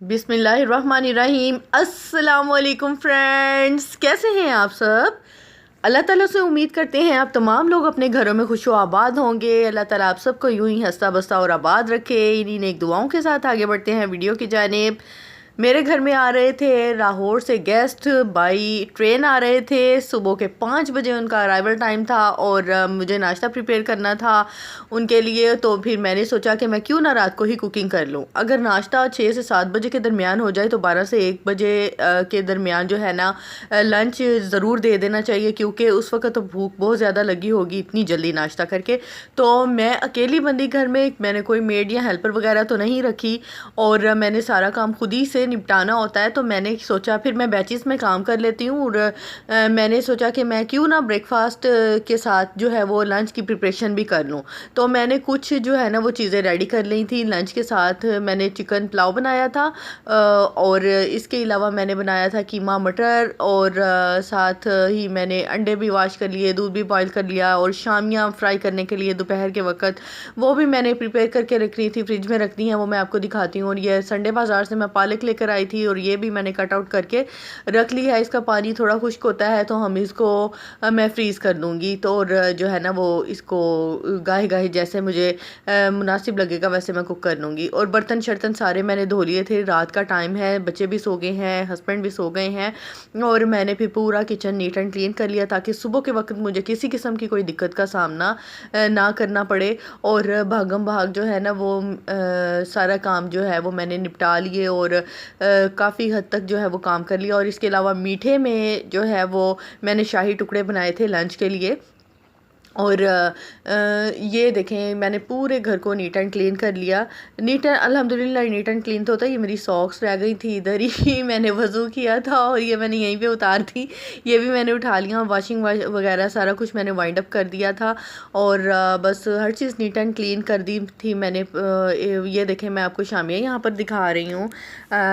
बिस्मिल्लाहिर्रहमानिर्रहीम। अस्सलामुअलैकुम फ्रेंड्स, कैसे हैं आप सब। अल्लाह ताला से उम्मीद करते हैं आप तमाम लोग अपने घरों में खुश आबाद होंगे। अल्लाह ताला आप सबको यूं ही हंसता बसता और आबाद रखे। इन्हीं नेक दुआओं के साथ आगे बढ़ते हैं वीडियो की जानिब। मेरे घर में आ रहे थे लाहौर से गेस्ट, बाई ट्रेन आ रहे थे। सुबह के 5 बजे उनका अराइवल टाइम था और मुझे नाश्ता प्रिपेयर करना था उनके लिए। तो फिर मैंने सोचा कि मैं क्यों ना रात को ही कुकिंग कर लूँ। अगर नाश्ता 6 से 7 बजे के दरमियान हो जाए तो 12 से 1 बजे के दरमियान जो है ना लंच ज़रूर दे देना चाहिए, क्योंकि उस वक्त तो भूख बहुत ज़्यादा लगी होगी इतनी जल्दी नाश्ता करके। तो मैं अकेली बंदी घर में, मैंने कोई मेड या हेल्पर वगैरह तो नहीं रखी और मैंने सारा काम खुद ही से निपटाना होता है। तो मैंने सोचा फिर मैं बैचेस में काम कर लेती हूँ और मैंने सोचा कि मैं क्यों ना ब्रेकफास्ट के साथ जो है वो लंच की प्रिपरेशन भी कर लूँ। तो मैंने कुछ जो है ना वो चीज़ें रेडी कर ली थी। लंच के साथ मैंने चिकन पुलाव बनाया था और इसके अलावा मैंने बनाया था कीमा मटर और साथ ही मैंने अंडे भी वॉश कर लिए, दूध भी बॉईल कर लिया और शामियाँ फ्राई करने के लिए दोपहर के वक्त वो भी मैंने प्रिपेयर करके रख रही थी, फ्रिज में रख दी हैं, वो मैं आपको दिखाती हूँ। और ये संडे बाज़ार से मैं पालक लेकर आई थी और ये भी मैंने कट आउट करके रख ली है। इसका पानी थोड़ा खुश्क होता है तो हम इसको मैं फ्रीज़ कर दूँगी। तो और जो है ना वो इसको गाहे गाहे जैसे मुझे मुनासिब लगेगा वैसे मैं कुक कर लूँगी। और बर्तन शर्तन सारे मैंने धो लिए थे, रात का टाइम है, बच्चे भी सो गए हैं, हस्बैंड भी सो गए हैं और मैंने फिर पूरा किचन नीट एंड क्लीन कर लिया ताकि सुबह के वक्त मुझे किसी किस्म की कोई दिक्कत का सामना ना करना पड़े। और भागम भाग जो है ना वो सारा काम जो है वो मैंने निपटा लिए और काफ़ी हद तक जो है वो काम कर लिया। और इसके अलावा मीठे में जो है वो मैंने शाही टुकड़े बनाए थे लंच के लिए। और ये देखें मैंने पूरे घर को नीट एंड क्लीन कर लिया। नीट एंड अल्हम्दुलिल्लाह नीट एंड क्लीन तो होता है। ये मेरी सॉक्स रह गई थी इधर ही मैंने वज़ू किया था और ये मैंने यहीं पे उतार थी, ये भी मैंने उठा लिया। वॉशिंग वगैरह सारा कुछ मैंने वाइंड अप कर दिया था और बस हर चीज़ नीट एंड क्लीन कर दी थी मैंने। ये देखें मैं आपको शामियाँ यहाँ पर दिखा रही हूँ।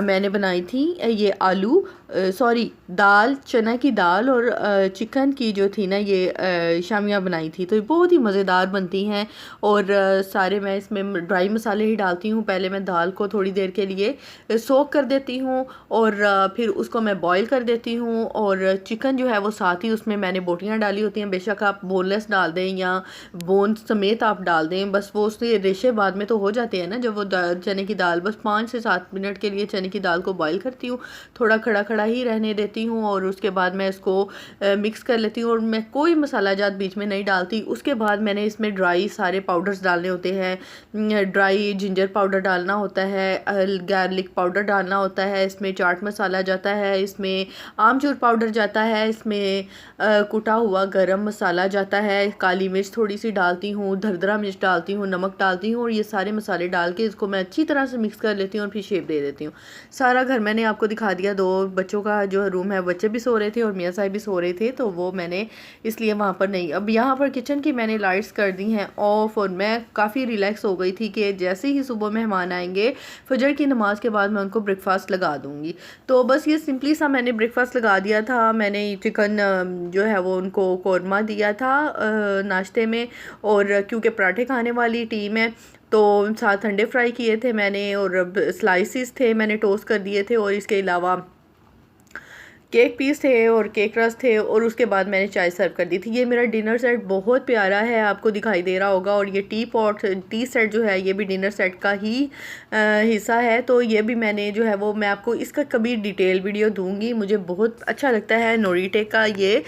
मैंने बनाई थी ये आलू सॉरी दाल, चना की दाल और चिकन की जो थी ना ये शामियाँ बनाई थी। तो ये बहुत ही मज़ेदार बनती हैं और सारे मैं इसमें ड्राई मसाले ही डालती हूँ। पहले मैं दाल को थोड़ी देर के लिए सोक कर देती हूँ और फिर उसको मैं बॉईल कर देती हूँ और चिकन जो है वो साथ ही उसमें मैंने बोटियाँ डाली होती हैं। बेशक आप बोनलेस डाल दें या बोन समेत आप डाल दें, बस वो उसके रेशे बाद में तो हो जाते हैं ना जब वो चने की दाल। बस 5 से 7 मिनट के लिए चने की दाल को बॉईल करती हूँ, थोड़ा खड़ा खड़ा ही रहने देती हूँ और उसके बाद मैं इसको मिक्स कर लेती हूँ और मैं कोई मसाला जात बीच में नहीं डालती। उसके बाद मैंने इसमें ड्राई सारे पाउडर्स डालने होते हैं। ड्राई जिंजर पाउडर डालना होता है, गार्लिक पाउडर डालना होता है, इसमें चाट मसाला जाता है, इसमें आमचूर पाउडर जाता है, इसमें कुटा हुआ गरम मसाला जाता है, काली मिर्च थोड़ी सी डालती हूँ, धरदरा मिर्च डालती हूँ, नमक डालती हूँ और ये सारे मसाले डाल के इसको मैं अच्छी तरह से मिक्स कर लेती हूँ और फिर शेप दे देती हूँ। सारा घर मैंने आपको दिखा दिया। 2 बच्चों का जो रूम है, बच्चे भी सो रहे थे और मियाँ साहब भी सो रहे थे, तो वो मैंने इसलिए वहाँ पर नहीं। अब यहाँ पर किचन की मैंने लाइट्स कर दी हैं ऑफ और मैं काफ़ी रिलैक्स हो गई थी कि जैसे ही सुबह मेहमान आएंगे फजर की नमाज के बाद मैं उनको ब्रेकफास्ट लगा दूँगी। तो बस ये सिंपली सा मैंने ब्रेकफास्ट लगा दिया था। मैंने चिकन जो है वो उनको कौरमा दिया था नाश्ते में और क्योंकि पराठे खाने वाली टीम है तो साथ अंडे फ्राई किए थे मैंने और स्लाइसिस थे मैंने टोस्ट कर दिए थे और इसके अलावा केक पीस थे और केक रस थे और उसके बाद मैंने चाय सर्व कर दी थी। ये मेरा डिनर सेट बहुत प्यारा है, आपको दिखाई दे रहा होगा। और ये टी सेट जो है ये भी डिनर सेट का ही हिस्सा है। तो ये भी मैंने जो है वो मैं आपको इसका कभी डिटेल वीडियो दूंगी। मुझे बहुत अच्छा लगता है। नोरिटे का ये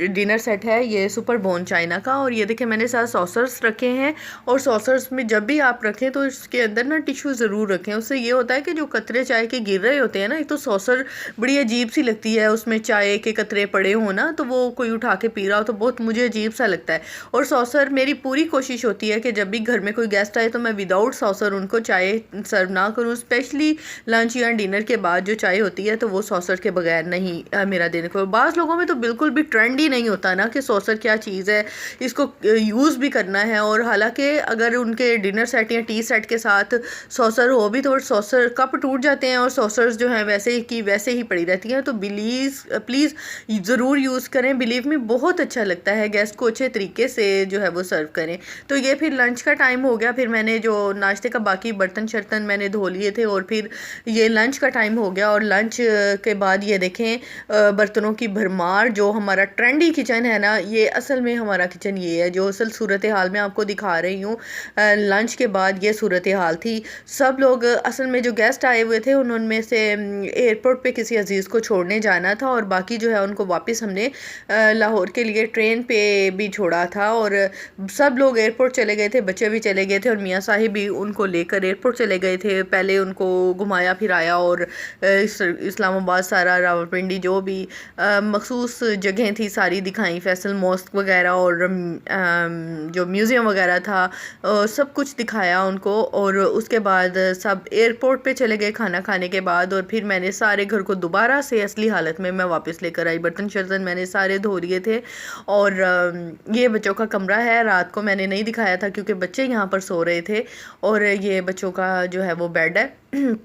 डिनर सेट है, ये सुपर बोन चाइना का। और ये देखें मैंने साथ सॉसर्स रखे हैं और सॉसर्स में जब भी आप रखें तो इसके अंदर ना टिश्यू ज़रूर रखें। उससे ये होता है कि जो कतरे चाय के गिर रहे होते हैं ना, एक तो सॉसर बड़ी अजीब सी लगती है, उसमें चाय के कतरे पड़े हो ना तो वो कोई उठा के पी रहा हो तो बहुत मुझे अजीब सा लगता है। और सॉसर मेरी पूरी कोशिश होती है कि जब भी घर में कोई गेस्ट आए तो मैं विदाउट सॉसर उनको चाय सर्व ना करूँ। स्पेशली लंच या डिनर के बाद जो चाय होती है तो वो सॉसर के बगैर नहीं मेरा देने को। बाज़ लोगों में तो बिल्कुल भी ट्रेंड ही नहीं होता ना कि सॉसर क्या चीज़ है, इसको यूज़ भी करना है। और हालांकि अगर उनके डिनर सेट या टी सेट के साथ सॉसर हो भी तो सॉसर कप टूट जाते हैं और सॉसर्स जो हैं वैसे की वैसे ही पड़ी रहती हैं। तो प्लीज़ ज़रूर यूज़ करें। बिलीव में बहुत अच्छा लगता है, गेस्ट को अच्छे तरीके से जो है वो सर्व करें। तो ये फिर लंच का टाइम हो गया, फिर मैंने जो नाश्ते का बाकी बर्तन शर्तन मैंने धो लिए थे और फिर ये लंच का टाइम हो गया। और लंच के बाद ये देखें बर्तनों की भरमार। जो हमारा ट्रेंडी किचन है ना, ये असल में हमारा किचन ये है जो असल सूरत हाल मैं आपको दिखा रही हूँ। लंच के बाद ये सूरत हाल थी। सब लोग असल में जो गेस्ट आए हुए थे उनमें से एयरपोर्ट पे किसी अजीज़ को छोड़ने जाना था और बाकी जो है उनको वापस हमने लाहौर के लिए ट्रेन पे भी छोड़ा था। और सब लोग एयरपोर्ट चले गए थे, बच्चे भी चले गए थे और मियाँ साहिब भी उनको लेकर एयरपोर्ट चले गए थे। पहले उनको घुमाया फिराया और इस्लामाबाद सारा रावलपिंडी जो भी मखसूस जगहें थी सारी दिखाई, फैसल मॉस्क वगैरह और जो म्यूज़ियम वगैरह था सब कुछ दिखाया उनको। और उसके बाद सब एयरपोर्ट पे चले गए खाना खाने के बाद। और फिर मैंने सारे घर को दोबारा से असली हालत में मैं वापस लेकर आई। बर्तन शर्तन मैंने सारे धो लिए थे। और ये बच्चों का कमरा है, रात को मैंने नहीं दिखाया था क्योंकि बच्चे यहाँ पर सो रहे थे। और ये बच्चों का जो है वो बेड है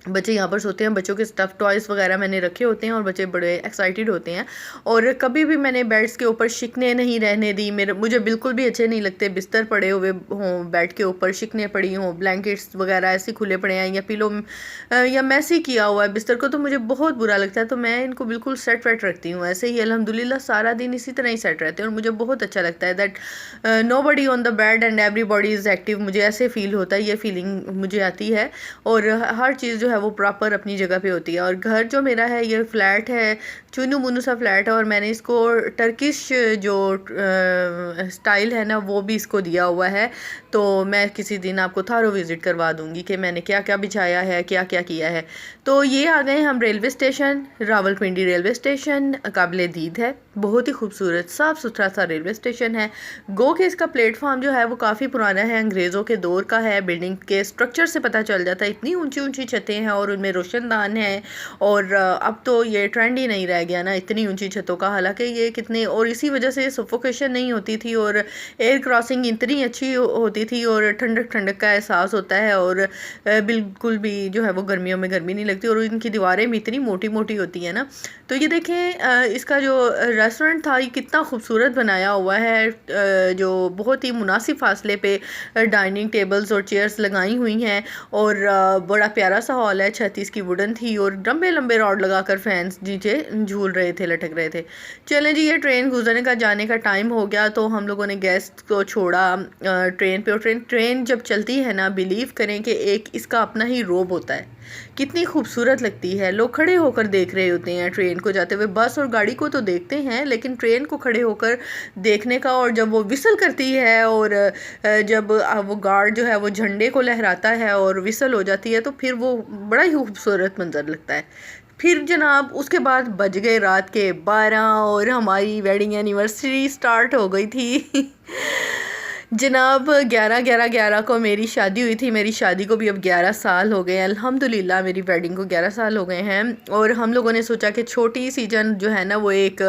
बच्चे यहाँ पर सोते हैं। बच्चों के स्टफ़ टॉयज़ वगैरह मैंने रखे होते हैं और बच्चे बड़े एक्साइटेड होते हैं। और कभी भी मैंने बेड्स के ऊपर शिकने नहीं रहने दी। मुझे बिल्कुल भी अच्छे नहीं लगते बिस्तर पड़े हुए हों, बेड के ऊपर शिकने पड़ी हों, ब्लैंकेट्स वगैरह ऐसे खुले पड़े हैं या पिलो या मैसी किया हुआ है बिस्तर को, तो मुझे बहुत बुरा लगता है। तो मैं इनको बिल्कुल सेट वेट रखती हूँ। ऐसे ही अल्हम्दुलिल्लाह सारा दिन इसी तरह ही सेट रहते हैं और मुझे बहुत अच्छा लगता है that nobody on the bed and everybody is active. मुझे ऐसे फील होता है, ये फीलिंग मुझे आती है। और हर चीज़ जो है वो प्रॉपर अपनी जगह पे होती है। और घर जो मेरा है ये फ्लैट है, चुनू मुनू सा फ्लैट है और मैंने इसको टर्किश जो स्टाइल है ना वो भी इसको दिया हुआ है। तो मैं किसी दिन आपको थारो विज़िट करवा दूँगी कि मैंने क्या क्या बिछाया है, क्या क्या किया है। तो ये आ गए हम railway station, Rawalpindi railway station काबिल दीद है, बहुत ही खूबसूरत साफ़ सुथरा सा रेलवे स्टेशन है। गो के इसका प्लेटफॉर्म जो है वो काफ़ी पुराना है, अंग्रेज़ों के दौर का है। बिल्डिंग के स्ट्रक्चर से पता चल जाता है, इतनी ऊंची ऊंची छतें हैं और उनमें रोशनदान है। और अब तो ये ट्रेंड ही नहीं रह गया ना इतनी ऊंची छतों का, हालांकि ये कितने, और इसी वजह से सफोकेशन नहीं होती थी और एयर क्रॉसिंग इतनी अच्छी होती थी और ठंडक ठंडक का एहसास होता है। और बिल्कुल भी जो है वो गर्मियों में गर्मी नहीं लगती और इनकी दीवारें भी इतनी मोटी मोटी होती है ना। तो ये देखें इसका जो रेस्टोरेंट था ये कितना खूबसूरत बनाया हुआ है, जो बहुत ही मुनासिब फासले पे डाइनिंग टेबल्स और चेयर्स लगाई हुई हैं। और बड़ा प्यारा सा हॉल है, 36 की वुडन थी और लंबे लंबे रॉड लगाकर फैंस नीचे झूल रहे थे, लटक रहे थे। चलें जी, ये ट्रेन गुजरने का जाने का टाइम हो गया तो हम लोगों ने गेस्ट को छोड़ा ट्रेन पे। और ट्रेन जब चलती है ना, बिलीव करें कि एक इसका अपना ही रोब होता है, कितनी खूबसूरत लगती है। लोग खड़े होकर देख रहे होते हैं ट्रेन को जाते हुए। बस और गाड़ी को तो देखते हैं लेकिन ट्रेन को खड़े होकर देखने का, और जब वो विसल करती है और जब वो गार्ड जो है वो झंडे को लहराता है और विसल हो जाती है तो फिर वो बड़ा ही खूबसूरत मंजर लगता है। फिर जनाब उसके बाद बज गए रात के 12 और हमारी वेडिंग एनिवर्सरी स्टार्ट हो गई थी। जनाब 11/11/11 को मेरी शादी हुई थी। मेरी शादी को भी अब 11 साल हो गए हैं अल्हम्दुलिल्लाह। मेरी वेडिंग को 11 साल हो गए हैं और हम लोगों ने सोचा कि छोटी सी जो है ना वो एक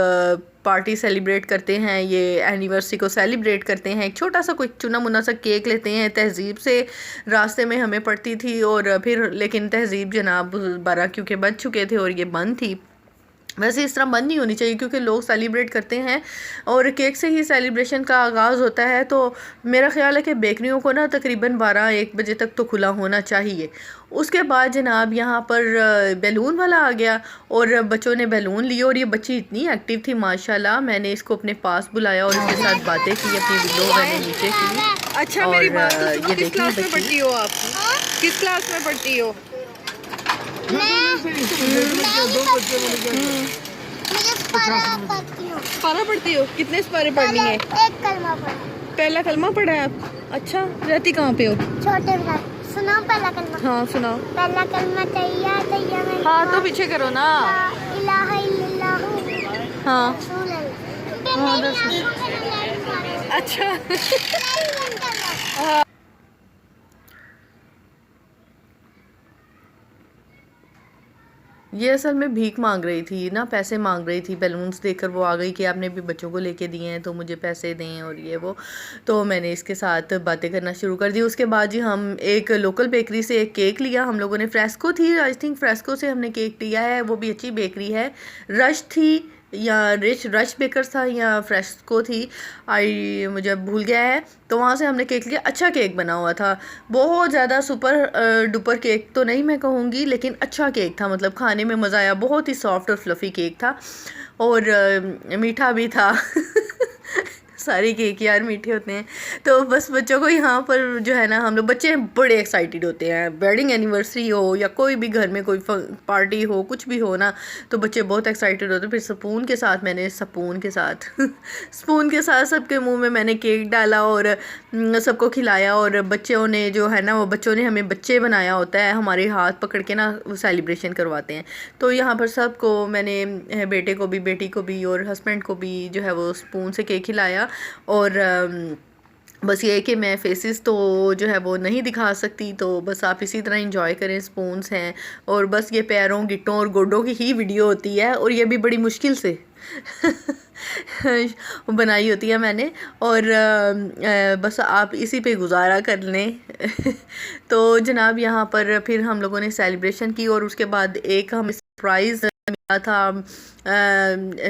पार्टी सेलिब्रेट करते हैं, ये एनिवर्सरी को सेलिब्रेट करते हैं। एक छोटा सा कोई चुना मुना सा केक लेते हैं। तहज़ीब से रास्ते में हमें पड़ती थी और फिर लेकिन तहज़ीब जनाब 12 क्योंकि बज चुके थे और ये बंद थी। वैसे इस तरह बंद नहीं होनी चाहिए क्योंकि लोग सेलिब्रेट करते हैं और केक से ही सेलिब्रेशन का आगाज़ होता है। तो मेरा ख़्याल है कि बेकरियों को ना तकरीबन 12-1 बजे तक तो खुला होना चाहिए। उसके बाद जनाब यहाँ पर बैलून वाला आ गया और बच्चों ने बैलून लिए और ये बच्ची इतनी एक्टिव थी माशाल्लाह। मैंने इसको अपने पास बुलाया और इसके साथ बातें की, अपनी विंडो मैंने नीचे की। अच्छा मेरी बात तो सुनो, किस क्लास में पढ़ती हो आप? किस क्लास में पढ़ती हो? पारा पढ़ती हो? कितने पारे पढ़नी है? एक कलमा पढ़ा। पहला कलमा पढ़ा है आप? अच्छा, रहती कहाँ पे हो? छोटे क्लास। सुनाओ पहला कलमा। हाँ सुनाओ। पहला कलमा तैया तैया में हाँ तो पीछे करो ना। इलाहा इल्लल्लाहु। हाँ रसूल अच्छा। हाँ। ये असल में भीख मांग रही थी ना, पैसे मांग रही थी। बैलून्स देखकर वो आ गई कि आपने भी बच्चों को लेके दिए हैं तो मुझे पैसे दें और ये वो। तो मैंने इसके साथ बातें करना शुरू कर दी। उसके बाद जी हम एक लोकल बेकरी से एक केक लिया हम लोगों ने। फ्रेस्को थी, आई थिंक फ्रेस्को से हमने केक लिया है, वो भी अच्छी बेकरी है। रश थी या रश बेकर्स था या फ्रेस्को थी, आई मुझे भूल गया है। तो वहाँ से हमने केक लिया। अच्छा केक बना हुआ था, बहुत ज़्यादा सुपर डुपर केक तो नहीं मैं कहूँगी, लेकिन अच्छा केक था, मतलब खाने में मज़ा आया। बहुत ही सॉफ्ट और फ्लफ़ी केक था और मीठा भी था। सारे केक यार मीठे होते हैं। तो बस बच्चों को यहाँ पर जो है ना, हम लोग बच्चे बड़े एक्साइटेड होते हैं। वेडिंग एनिवर्सरी हो या कोई भी घर में कोई पार्टी हो, कुछ भी हो ना, तो बच्चे बहुत एक्साइटेड होते हैं। फिर स्पून के साथ मैंने स्पून के साथ सबके मुंह में मैंने केक डाला और सबको खिलाया। और बच्चों ने जो है ना, वो बच्चों ने हमें बच्चे बनाया होता है, हमारे हाथ पकड़ के ना वो सेलिब्रेशन करवाते हैं। तो यहाँ पर सबको मैंने, बेटे को भी, बेटी को भी और हस्बैंड को भी जो है वो स्पून से केक खिलाया। और बस ये है कि मैं फेसेस तो जो है वो नहीं दिखा सकती, तो बस आप इसी तरह इंजॉय करें। स्पून्स हैं और बस ये पैरों, गिट्टों और गोडों की ही वीडियो होती है, और ये भी बड़ी मुश्किल से बनाई होती है मैंने। और बस आप इसी पे गुजारा कर लें। तो जनाब यहाँ पर फिर हम लोगों ने सेलिब्रेशन की और उसके बाद एक हमें सरप्राइज़ मिला था।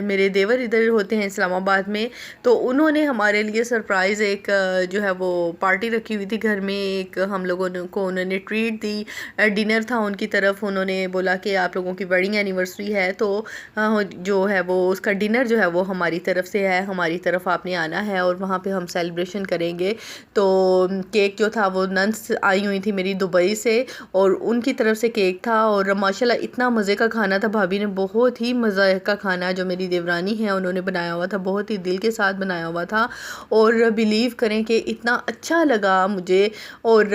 मेरे देवर इधर होते हैं इस्लामाबाद में, तो उन्होंने हमारे लिए सरप्राइज़ एक जो है वो पार्टी रखी हुई थी घर में। एक हम लोगों को उन्होंने ट्रीट दी, डिनर था उनकी तरफ। उन्होंने बोला कि आप लोगों की वेडिंग एनिवर्सरी है तो जो है वो उसका डिनर जो है वो हमारी तरफ से है, हमारी तरफ आपने आना है और वहाँ पे हम सेलिब्रेशन करेंगे। तो केक जो था वो नन्स आई हुई थी मेरी दुबई से, और उनकी तरफ से केक था। और माशाल्लाह इतना मज़े का खाना था, भाभी ने बहुत ही मज़े का खाना जो मेरी देवरानी है उन्होंने बनाया हुआ था, बहुत ही दिल के साथ बनाया हुआ था। और बिलीव करें कि इतना अच्छा लगा मुझे। और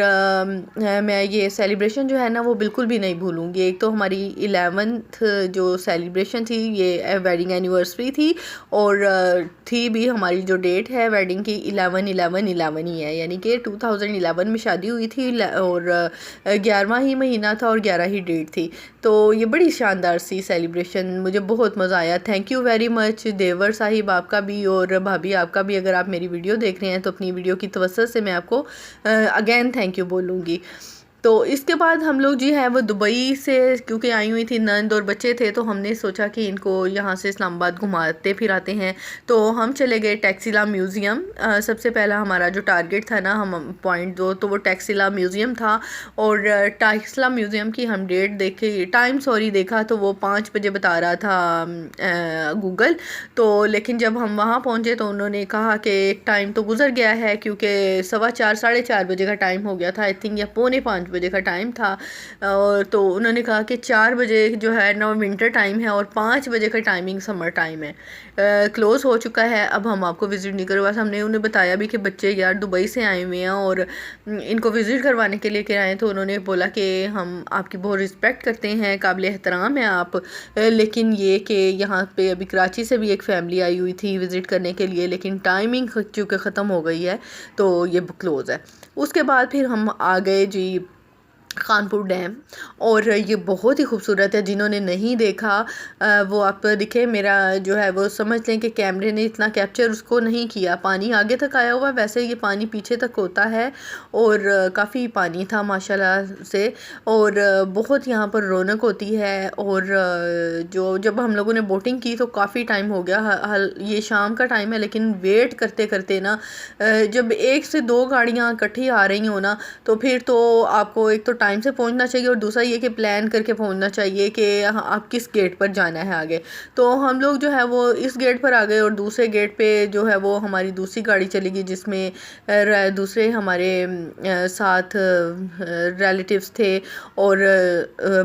मैं ये सेलिब्रेशन जो है ना वो बिल्कुल भी नहीं भूलूंगी। एक तो हमारी 11th जो सेलिब्रेशन थी, ये वेडिंग एनिवर्सरी थी, और थी भी हमारी जो डेट है वेडिंग की 11/11/11 ही है, यानी कि 2011 में शादी हुई थी और 11वां ही महीना था और 11 ही डेट थी। तो ये बड़ी शानदार सी सेलिब्रेशन, मुझे बहुत मज़ा आया। थैंक यू वेरी मच देवर साहिब आपका भी और भाभी आपका भी। अगर आप मेरी वीडियो देख रहे हैं तो अपनी वीडियो की तवज्जो से मैं आपको अगेन थैंक यू बोलूँगी। तो इसके बाद हम लोग जी है वो दुबई से, क्योंकि आई हुई थी नंद और बच्चे थे, तो हमने सोचा कि इनको यहाँ से इस्लामाबाद घुमाते फिराते हैं। तो हम चले गए टैक्सिला म्यूज़ियम। सबसे पहला हमारा जो टारगेट था ना, हम पॉइंट 2, तो वो टैक्सिला म्यूज़ियम था। और टैक्सिला म्यूज़ियम की हम डेट देखे, टाइम सॉरी देखा, तो वो 5 बजे बता रहा था गूगल। तो लेकिन जब हम वहाँ पहुँचे तो उन्होंने कहा कि टाइम तो गुजर गया है, क्योंकि 4:15 साढ़े 4 बजे का टाइम हो गया था आई थिंक, या 4:45 बजे का टाइम था। और तो उन्होंने कहा कि 4 बजे जो है ना विंटर टाइम है और 5 बजे का टाइमिंग समर टाइम है, क्लोज़ हो चुका है, अब हम आपको विज़िट नहीं करेंगे। बस हमने उन्हें बताया भी कि बच्चे यार दुबई से आए हुए हैं और इनको विज़िट करवाने के लिए के आए, तो उन्होंने बोला कि हम आपकी बहुत रिस्पेक्ट करते हैं, काबिल एहतराम है आप, लेकिन ये कि यहाँ पे अभी कराची से भी एक फ़ैमिली आई हुई थी विज़िट करने के लिए, लेकिन टाइमिंग चूँकि ख़त्म हो गई है तो ये क्लोज़ है। उसके बाद फिर हम आ गए जी कानपुर डैम, और ये बहुत ही खूबसूरत है। जिन्होंने नहीं देखा वो आप दिखे, मेरा जो है वो समझ लें कि कैमरे ने इतना कैप्चर उसको नहीं किया। पानी आगे तक आया हुआ, वैसे ये पानी पीछे तक होता है और काफ़ी पानी था माशाल्लाह से। और बहुत यहाँ पर रौनक होती है। और जब हम लोगों ने बोटिंग की तो काफ़ी टाइम हो गया, ये शाम का टाइम है, लेकिन वेट करते करते ना जब 1 से 2 गाड़ियाँ इकट्ठी आ रही हो ना, तो फिर तो आपको एक तो टाइम से पहुंचना चाहिए और दूसरा ये कि प्लान करके पहुंचना चाहिए कि आप किस गेट पर जाना है आगे। तो हम लोग जो है वो इस गेट पर आ गए और दूसरे गेट पे जो है वो हमारी दूसरी गाड़ी चली गई, जिसमें दूसरे हमारे साथ रिलेटिव्स थे। और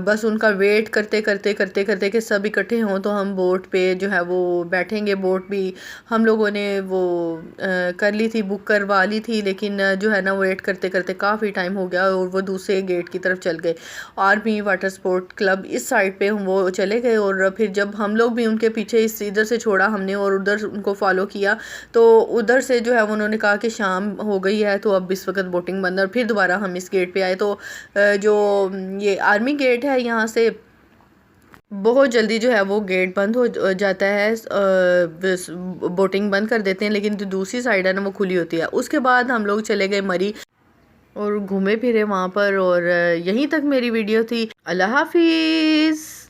बस उनका वेट करते करते करते करते कि सब इकट्ठे हों तो हम बोट पे जो है वो बैठेंगे। बोट भी हम लोगों ने वो कर ली थी, बुक करवा ली थी, लेकिन जो है ना वेट करते करते काफ़ी टाइम हो गया और वो दूसरे गेट की तरफ चल गए। आर्मी वाटर स्पोर्ट क्लब इस साइड पे हम वो चले गए, और फिर जब हम लोग भी उनके पीछे इस इधर से छोड़ा हमने और उधर उनको फॉलो किया, तो उधर से जो है उन्होंने कहा कि शाम हो गई है तो अब इस वक्त बोटिंग बंद है। और फिर दोबारा हम इस गेट पे आए, तो जो ये आर्मी गेट है यहाँ से बहुत जल्दी जो है वो गेट बंद हो जाता है, बोटिंग बंद कर देते हैं, लेकिन जो दूसरी साइड है ना वो खुली होती है। उसके बाद हम लोग चले गए मरी और घूमे फिरे वहाँ पर, और यहीं तक मेरी वीडियो थी। अल्लाह हाफिज़।